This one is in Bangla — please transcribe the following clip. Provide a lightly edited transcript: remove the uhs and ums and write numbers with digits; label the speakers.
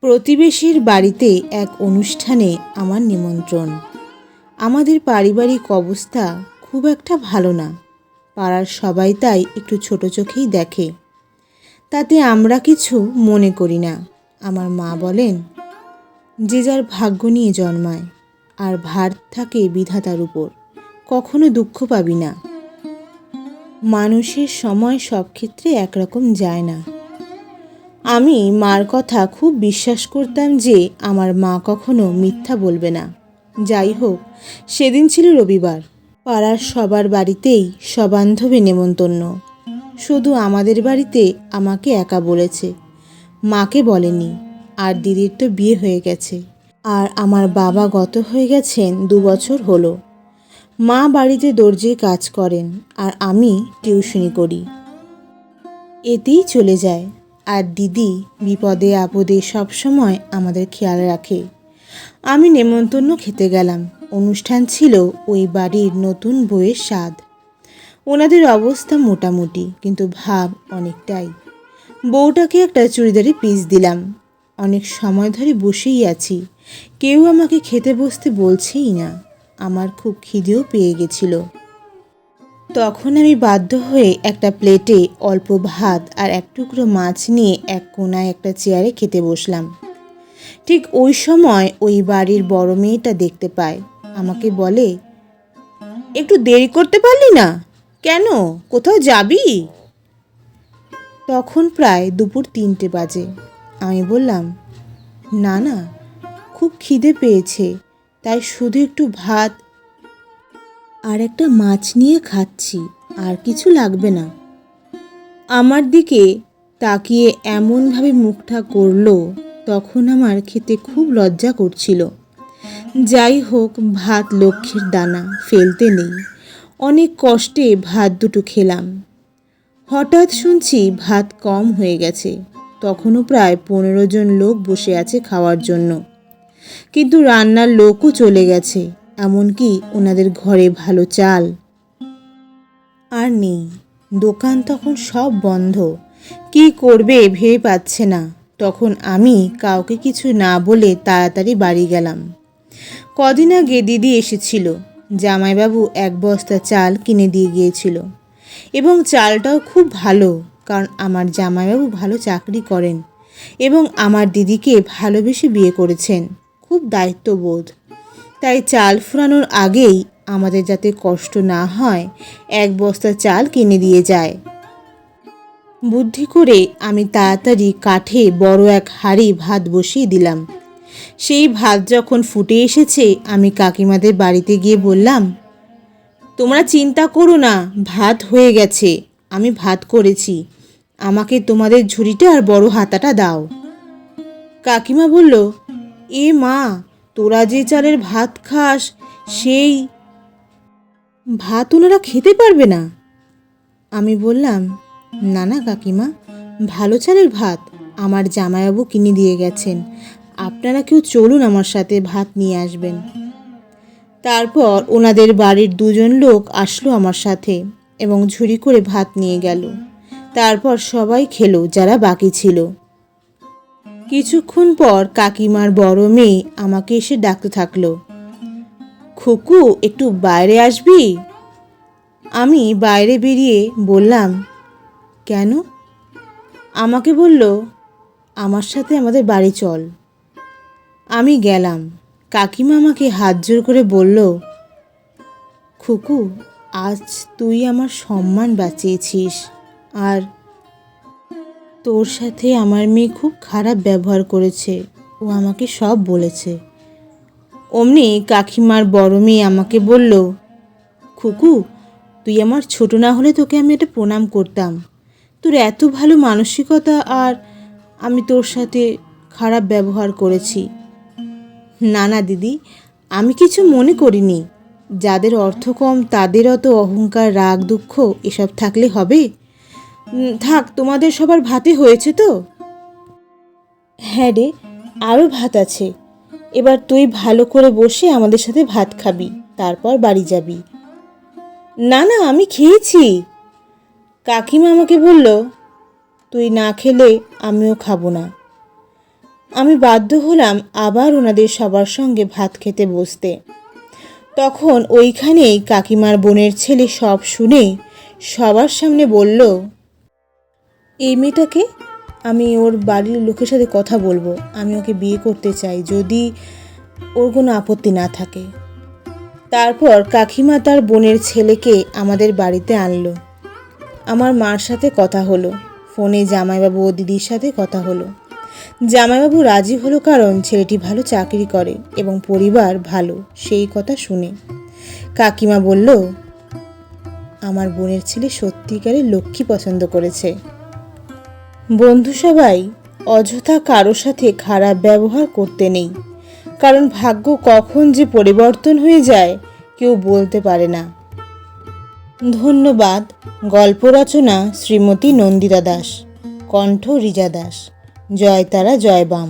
Speaker 1: প্রতিবেশীর বাড়িতে এক অনুষ্ঠানে আমার নিমন্ত্রণ। আমাদের পারিবারিক অবস্থা খুব একটা ভালো না। পাড়ার সবাই তাই একটু ছোট চোখেই দেখে। তাতে আমরা কিছু মনে করি না। আমার মা বলেন, যে যার ভাগ্য নিয়ে জন্মায়, আর ভার থাকে বিধাতার উপর, কখনো দুঃখ পাবি না। মানুষের সময় সব ক্ষেত্রে একরকম যায় না। আমি মার কথা খুব বিশ্বাস করতাম যে আমার মা কখনো মিথ্যা বলবে না। যাই হোক, সেদিন ছিল রবিবার। পাড়ার সবার বাড়িতেই সবান্ধবে নেমন্তন্ন। শুধু আমাদের বাড়িতে আমাকে একা বলেছে, মাকে বলেনি। আর দিদির তো বিয়ে হয়ে গেছে, আর আমার বাবা গত হয়ে গেছেন 2 বছর হলো। মা বাড়িতে দর্জির কাজ করেন, আর আমি টিউশনি করি। এতেই চলে যায়। আর দিদি বিপদে আপদে সবসময় আমাদের খেয়াল রাখে। আমি নেমন্তন্ন খেতে গেলাম। অনুষ্ঠান ছিল ওই বাড়ির নতুন বউয়ের স্বাদ। ওনাদের অবস্থা মোটামুটি, কিন্তু ভাব অনেকটাই। বউটাকে একটা চুড়িদারি পিস দিলাম। অনেক সময় ধরে বসেই আছি, কেউ আমাকে খেতে বসতে বলছেই না। আমার খুব খিদেও পেয়ে গেছিল। তখন আমি বাধ্য হয়ে একটা প্লেটে অল্প ভাত আর এক টুকরো মাছ নিয়ে এক কোনায় একটা চেয়ারে খেতে বসলাম। ঠিক ওই সময় ওই বাড়ির বড় মেয়েটা দেখতে পায়। আমাকে বলে, একটু দেরি করতে পারলি না কেন? কোথাও যাবি? তখন প্রায় দুপুর 3টে বাজে। আমি বললাম, না না, খুব খিদে পেয়েছে, তাই শুধু একটু ভাত আর একটা মাছ নিয়ে খাচ্ছি, আর কিছু লাগবে না। আমার দিকে তাকিয়ে এমনভাবে মুখটা করলো, তখন আমার খেতে খুব লজ্জা করছিল। যাই হোক, ভাত লক্ষ্মীর দানা, ফেলতে নেই। অনেক কষ্টে ভাত দুটো খেলাম। হঠাৎ শুনছি ভাত কম হয়ে গেছে। তখনও প্রায় 15 জন লোক বসে আছে খাওয়ার জন্য, কিন্তু রান্নার লোকও চলে গেছে। এমনকি ওনাদের ঘরে ভালো চাল আর নেই। দোকান তখন সব বন্ধ। কি করবে ভেবে পাচ্ছে না। তখন আমি কাউকে কিছু না বলে তাড়াতাড়ি বাড়ি গেলাম। কদিন আগে দিদি এসেছিল। জামাইবাবু 1 বস্তা চাল কিনে দিয়ে গিয়েছিল, এবং চালটাও খুব ভালো, কারণ আমার জামাইবাবু ভালো চাকরি করেন এবং আমার দিদিকে ভালোবেসে বিয়ে করেছেন। খুব দায়িত্ববোধ। তাই চাল ফুরানোর আগেই আমাদের যাতে কষ্ট না হয়, 1 বস্তা চাল কিনে দিয়ে যায়। বুদ্ধি করে আমি তাড়াতাড়ি কাঠে বড় এক হাঁড়ি ভাত বসিয়ে দিলাম। সেই ভাত যখন ফুটে এসেছে, আমি কাকিমাদের বাড়িতে গিয়ে বললাম, তোমরা চিন্তা করো না, ভাত হয়ে গেছে, আমি ভাত করেছি, আমাকে তোমাদের ঝুড়িটা আর বড় হাতাটা দাও। কাকিমা বলল, এ মা, তোরা যে চালের ভাত খাস, সেই ভাত ওনারা খেতে পারবে না। আমি বললাম, না না কাকিমা, ভালো চালের ভাত আমার জামাইবাবু কিনে দিয়ে গেছেন, আপনারা কেউ চলুন আমার সাথে, ভাত নিয়ে আসবেন। তারপর ওনাদের বাড়ির 2 জন লোক আসলো আমার সাথে এবং ঝুড়ি করে ভাত নিয়ে গেল। তারপর সবাই খেলো যারা বাকি ছিল। কিছুক্ষণ পর কাকিমার বড় মেয়ে আমাকে এসে ডাকতে থাকলো, খুকু, একটু বাইরে আসবি? আমি বাইরে বেরিয়ে বললাম, কেন? আমাকে বলল, আমার সাথে আমাদের বাড়ি চল। আমি গেলাম। কাকিমা আমাকে হাত জোর করে বলল, খুকু, আজ তুই আমার সম্মান বাঁচিয়েছিস, আর তোর সাথে আমার মেয়ে খুব খারাপ ব্যবহার করেছে, ও আমাকে সব বলেছে। অমনি কাকিমার বড় মেয়ে আমাকে বলল, খুকু, তুই আমার ছোট না হলে তোকে আমি এটা প্রণাম করতাম। তোর এত ভালো মানসিকতা, আর আমি তোর সাথে খারাপ ব্যবহার করেছি। না না দিদি, আমি কিছু মনে করিনি। যাদের অর্থ কম তাদের অত অহংকার, রাগ, দুঃখ এসব থাকলে হবে? থাক, তোমাদের সবার ভাতে হয়েছে তো? হ্যাঁ রে, আরও ভাত আছে। এবার তুই ভালো করে বসে আমাদের সাথে ভাত খাবি, তারপর বাড়ি যাবি। না না, আমি খেয়েছি। কাকিমা আমাকে বলল, তুই না খেলে আমিও খাবো না। আমি বাধ্য হলাম আবার ওনাদের সবার সঙ্গে ভাত খেতে বসতে। তখন ওইখানেই কাকিমার বোনের ছেলে সব শুনে সবার সামনে বলল, এই মেয়েটাকে, আমি ওর বাড়ির লোকের সাথে কথা বলবো, আমি ওকে বিয়ে করতে চাই যদি ওর কোনো আপত্তি না থাকে। তারপর কাকিমা তার বোনের ছেলেকে আমাদের বাড়িতে আনলো। আমার মার সাথে কথা হলো, ফোনে জামাইবাবু ও দিদির সাথে কথা হলো। জামাইবাবু রাজি হলো কারণ ছেলেটি ভালো চাকরি করে এবং পরিবার ভালো, সেই কথা শুনে। কাকিমা বলল, আমার বোনের ছেলে সত্যিকারের লক্ষ্মী পছন্দ করেছে। বন্ধু সবাই, অযথা কারো সাথে খারাপ ব্যবহার করতে নেই, কারণ ভাগ্য কখন যে পরিবর্তন হয়ে যায় কেউ বলতে পারে না। ধন্যবাদ। গল্প রচনা শ্রীমতী নন্দিতা দাস, কণ্ঠ রিজা দাস। জয় তারা জয় বাম।